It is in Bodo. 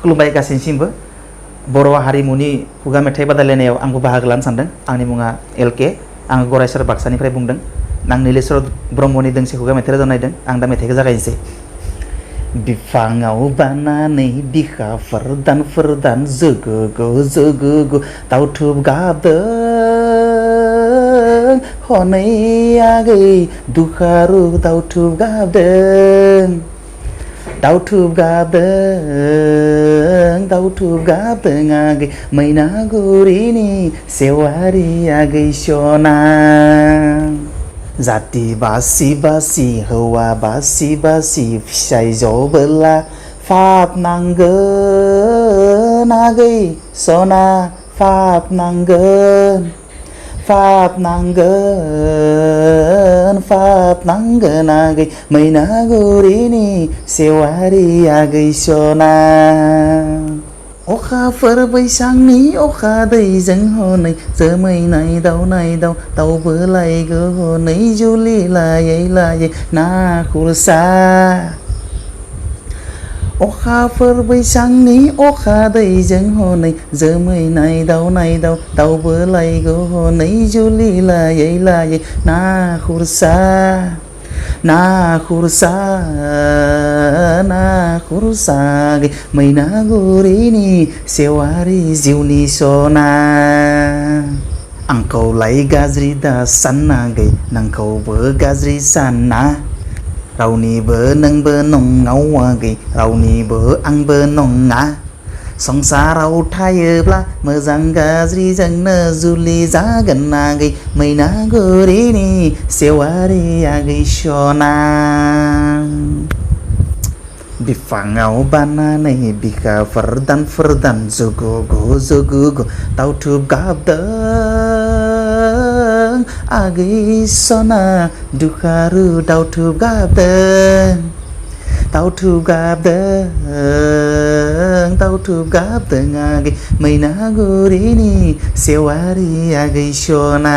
खुलुमबाय गासैनिसिमबो बर' हारिमुनि खुगा मेथाइ बादायलायनायाव आंबो बाहागो लानो सानदों। आंनि मुङा एलके, आं गरायसर बाक्सानिफ्राय बुंदों। आं नीलेश्वर ब्रह्मनि दोंसे खुगा मेथाइ रोजाबनायदों। आं दा मेथाइखौ जागायनोसै। बिफाङाव बानानै बिखाफोर दान जोगोगो दाउथुब गाबदों हनै आगै दुखारु दाउथुब गाबदों आगै मैनागुरिनि सेवारि आगै सना जाति बासि हौवा बासि फिसाइ जबोला फाप नांगोन आगै सना फाप नांगोन आगै मैनागुरिनि सेवारि आगै सना अखाफोर बैसांनि अखा दैजों हनै जोमै नायदाव दाउबो लायगो हनै जुलि लायै ना खुरसा अखाफोर बैसांनि अखा दैजों हनै जोमै नायदाव दाउबो लायगो हनै जुलि लायै ना खुरसा आगै मैनागुरिनि सेवारि जिउनि सना आंखौलाय गाज्रि दा सानागै नोंखौबो गाज्रि साना रावनिबो नोंबो नङाव आगै रावनिबो आंबो नङा संसाराव थायोब्ला मोजां गाज्रिजोंनो जुलि जागोन आगै मैनागुरिनि सेवारि आगै सना बिफाङाव बानानै बिखाफोर दान जुगुगु दाउथुब गाबदों आगै सना दुखारु दाउथुब गाबदों आगै मैनागुरिनि सेवारि आगै सना